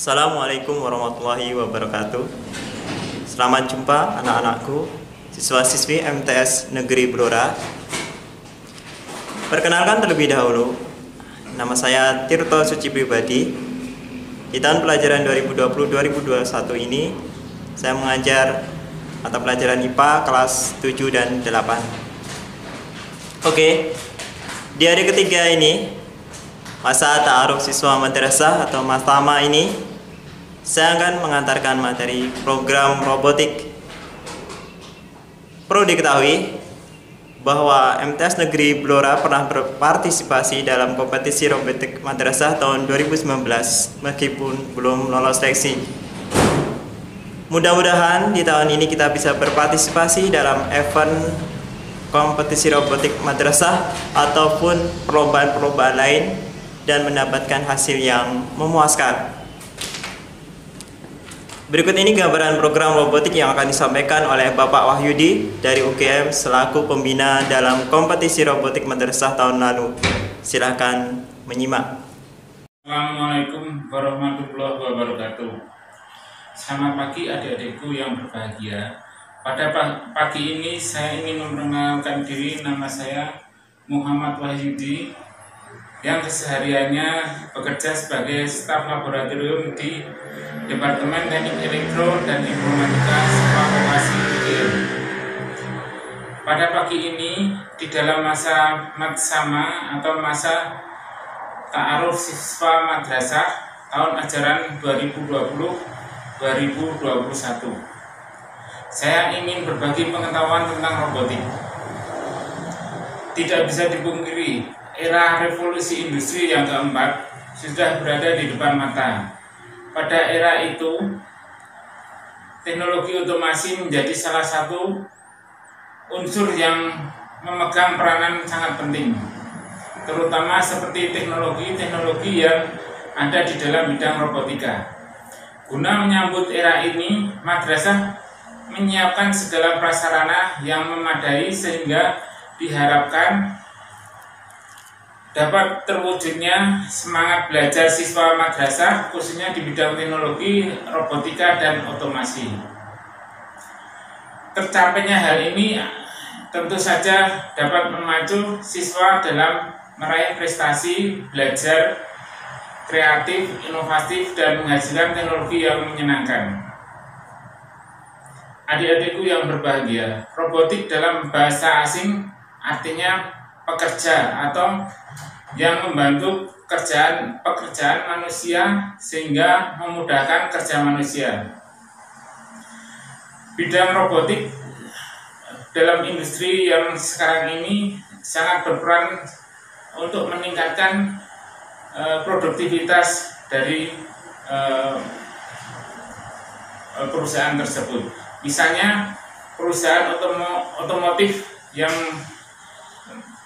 Assalamualaikum warahmatullahi wabarakatuh. Selamat jumpa anak-anakku, siswa-siswi MTS Negeri Blora. Perkenalkan terlebih dahulu, nama saya Tirto Suci Pribadi. Di tahun pelajaran 2020-2021 ini, saya mengajar mata pelajaran IPA kelas 7 dan 8. Oke, di hari ketiga ini, masa ta'aruf siswa madrasah atau Masama ini, saya akan mengantarkan materi program robotik. Perlu diketahui bahwa MTS Negeri Blora pernah berpartisipasi dalam kompetisi robotik madrasah tahun 2019 meskipun belum lolos seleksi. Mudah-mudahan di tahun ini kita bisa berpartisipasi dalam event kompetisi robotik madrasah ataupun perlombaan-perlombaan lain dan mendapatkan hasil yang memuaskan. Berikut ini gambaran program robotik yang akan disampaikan oleh Bapak Wahyudi dari UGM selaku pembina dalam kompetisi robotik madrasah tahun lalu. Silakan menyimak. Assalamualaikum warahmatullahi wabarakatuh. Selamat pagi adik-adikku yang berbahagia. Pada pagi ini saya ingin memperkenalkan diri. Nama saya Muhammad Wahyudi yang kesehariannya bekerja sebagai staf laboratorium di Departemen Teknik Elektro dan Informatika Sekolah Vokasi UGM. Pada pagi ini di dalam masa Matsama atau masa ta'aruf siswa madrasah tahun ajaran 2020-2021, saya ingin berbagi pengetahuan tentang robotik. Tidak bisa dipungkiri, era revolusi industri yang keempat sudah berada di depan mata. Pada era itu, teknologi otomasi menjadi salah satu unsur yang memegang peranan sangat penting, terutama seperti teknologi-teknologi yang ada di dalam bidang robotika. Guna menyambut era ini, madrasah menyiapkan segala prasarana yang memadai sehingga diharapkan dapat terwujudnya semangat belajar siswa madrasah khususnya di bidang teknologi, robotika, dan otomasi. Tercapainya hal ini tentu saja dapat memacu siswa dalam meraih prestasi belajar kreatif, inovatif, dan menghasilkan teknologi yang menyenangkan. Adik-adikku yang berbahagia, robotik dalam bahasa asing artinya pekerja atau yang membantu pekerjaan manusia sehingga memudahkan kerja manusia. Bidang robotik dalam industri yang sekarang ini sangat berperan untuk meningkatkan produktivitas dari perusahaan tersebut. Misalnya perusahaan otomotif yang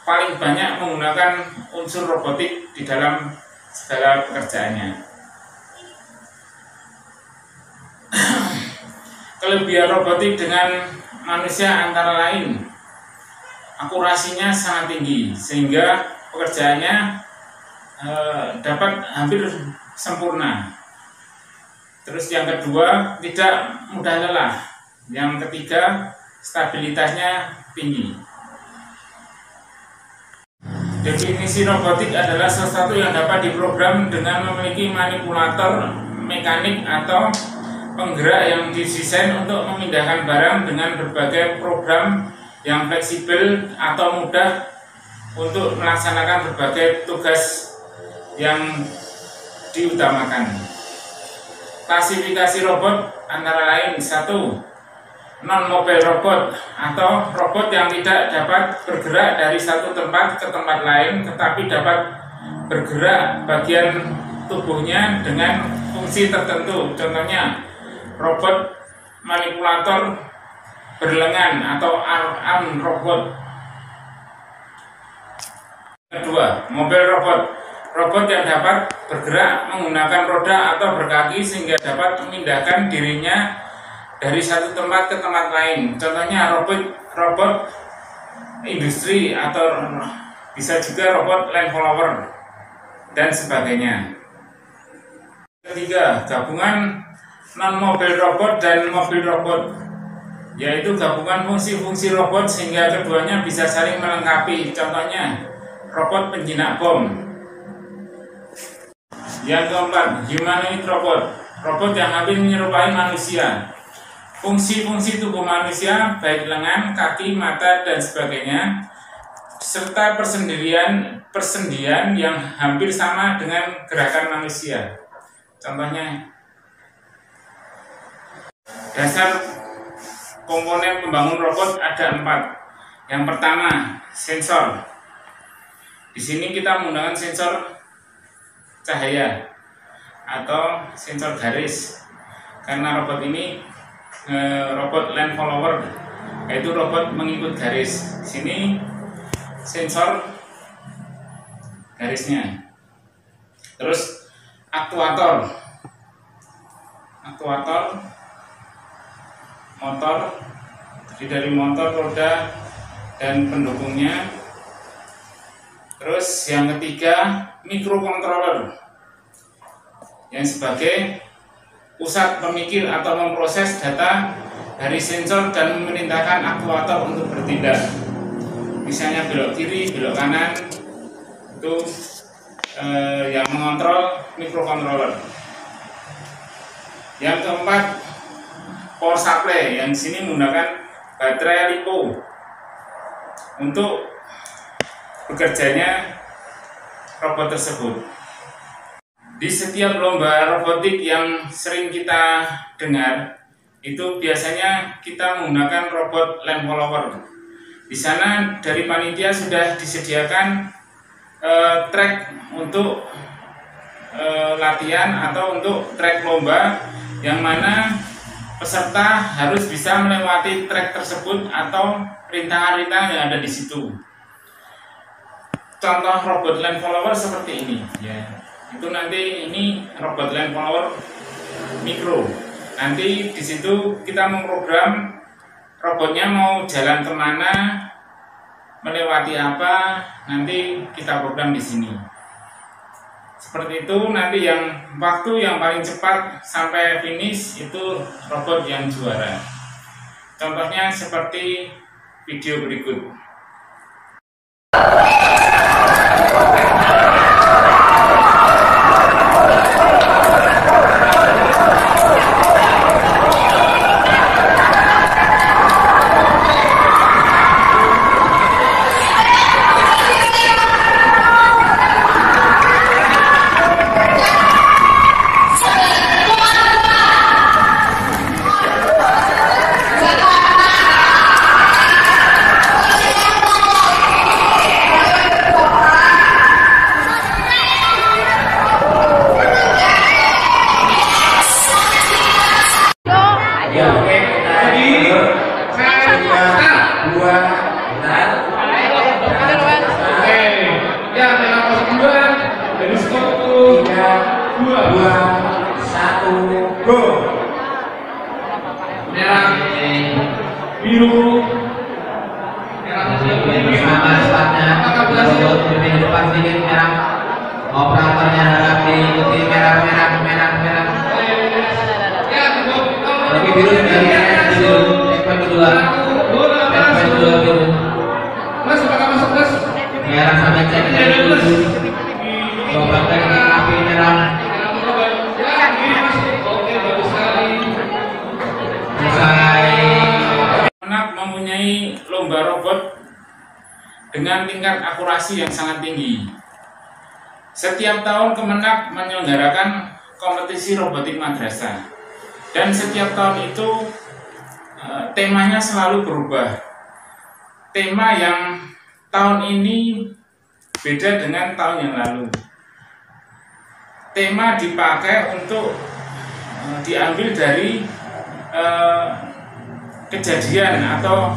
paling banyak menggunakan unsur robotik di dalam segala pekerjaannya. Kelebihan robotik dengan manusia antara lain, akurasinya sangat tinggi sehingga pekerjaannya dapat hampir sempurna. Terus yang kedua, tidak mudah lelah. Yang ketiga, stabilitasnya tinggi. Definisi robotik adalah sesuatu yang dapat diprogram dengan memiliki manipulator mekanik atau penggerak yang didesain untuk memindahkan barang dengan berbagai program yang fleksibel atau mudah untuk melaksanakan berbagai tugas yang diutamakan. Klasifikasi robot antara lain: 1. Non-mobile robot atau robot yang tidak dapat bergerak dari satu tempat ke tempat lain tetapi dapat bergerak bagian tubuhnya dengan fungsi tertentu. Contohnya robot manipulator berlengan atau arm robot. Kedua, mobile robot, robot yang dapat bergerak menggunakan roda atau berkaki sehingga dapat memindahkan dirinya dari satu tempat ke tempat lain. Contohnya robot industri atau bisa juga robot land follower dan sebagainya. Ketiga, gabungan non-mobil robot dan mobil robot, yaitu gabungan fungsi-fungsi robot sehingga keduanya bisa saling melengkapi. Contohnya, robot penjinak bom. Yang keempat, humanoid robot, robot yang hampir menyerupai manusia. Fungsi-fungsi tubuh manusia, baik lengan, kaki, mata, dan sebagainya, serta persendian yang hampir sama dengan gerakan manusia. Contohnya, dasar komponen pembangun robot ada 4. Yang pertama, sensor. Di sini kita menggunakan sensor cahaya atau sensor garis, karena robot ini robot line follower, yaitu robot mengikut garis. Di sini sensor garisnya. Terus aktuator, motor, terdiri dari motor, roda, dan pendukungnya. Terus yang ketiga, microcontroller, yang sebagai pusat pemikir atau memproses data dari sensor dan memerintahkan aktuator untuk bertindak. Misalnya belok kiri, belok kanan, itu yang mengontrol microcontroller. Yang keempat, power supply, yang di sini menggunakan baterai LiPo untuk bekerjanya robot tersebut. Di setiap lomba robotik yang sering kita dengar, itu biasanya kita menggunakan robot line follower. Di sana dari panitia sudah disediakan track untuk latihan atau untuk track lomba, yang mana peserta harus bisa melewati track tersebut atau rintangan-rintangan yang ada di situ. Contoh robot line follower seperti ini, ya. Itu nanti ini robot line follower mikro. Nanti di situ kita memprogram robotnya mau jalan kemana, melewati apa, nanti kita program di sini. Seperti itu, nanti yang waktu yang paling cepat sampai finish itu robot yang juara. Contohnya seperti video berikut. Biru bersama startnya di depan sedikit merah, operatornya harap diikuti merah tapi biru dari segmen kedua biru merah sampai cek operator api merah mempunyai lomba robot dengan tingkat akurasi yang sangat tinggi. Setiap tahun Kemenak menyelenggarakan kompetisi robotik madrasah, dan setiap tahun itu temanya selalu berubah. Tema yang tahun ini beda dengan tahun yang lalu. Tema dipakai untuk diambil dari kejadian atau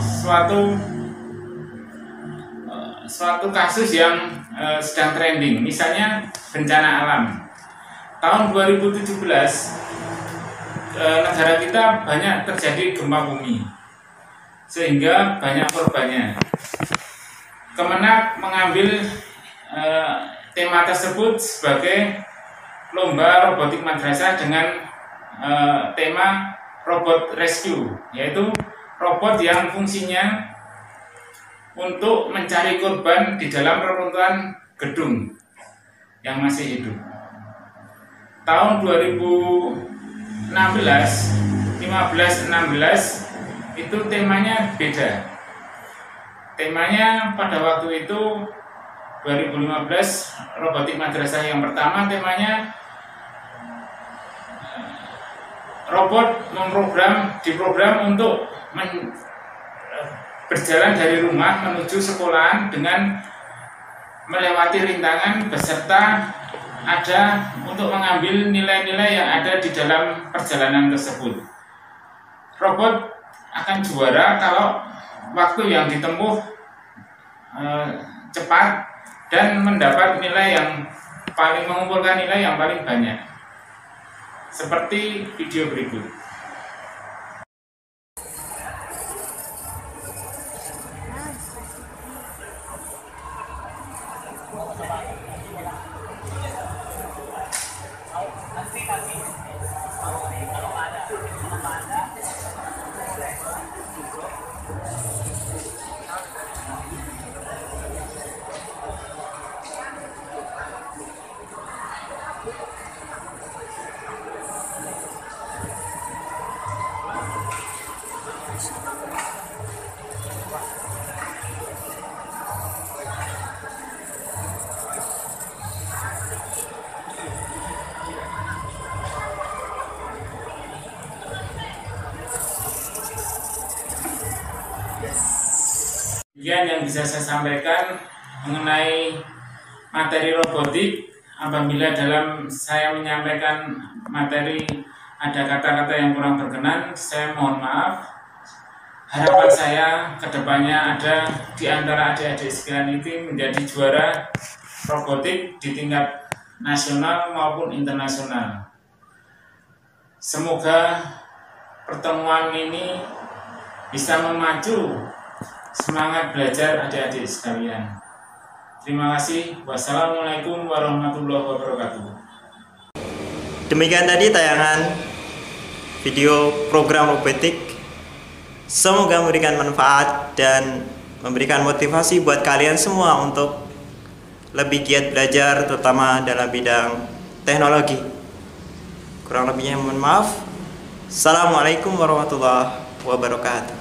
suatu kasus yang sedang trending, misalnya bencana alam. Tahun 2017 negara kita banyak terjadi gempa bumi sehingga banyak korbannya. Kemenak mengambil tema tersebut sebagai lomba robotik madrasah dengan tema robot rescue, yaitu robot yang fungsinya untuk mencari korban di dalam reruntuhan gedung yang masih hidup. Tahun 2016, 15-16 itu temanya beda. Temanya pada waktu itu 2015 robotik madrasah yang pertama temanya robot diprogram untuk berjalan dari rumah menuju sekolahan dengan melewati rintangan beserta ada untuk mengambil nilai-nilai yang ada di dalam perjalanan tersebut. Robot akan juara kalau waktu yang ditempuh cepat dan mendapat mengumpulkan nilai yang paling banyak. Seperti video berikut. Demikian yang bisa saya sampaikan mengenai materi robotik. Apabila dalam saya menyampaikan materi ada kata-kata yang kurang berkenan, saya mohon maaf. Harapan saya kedepannya ada di antara adik-adik sekalian itu menjadi juara robotik di tingkat nasional maupun internasional. Semoga pertemuan ini bisa memacu semangat belajar adik-adik sekalian. Terima kasih. Wassalamualaikum warahmatullahi wabarakatuh. Demikian tadi tayangan video program robotik. Semoga memberikan manfaat dan memberikan motivasi buat kalian semua untuk lebih giat belajar, terutama dalam bidang teknologi. Kurang lebihnya mohon maaf. Assalamualaikum warahmatullahi wabarakatuh.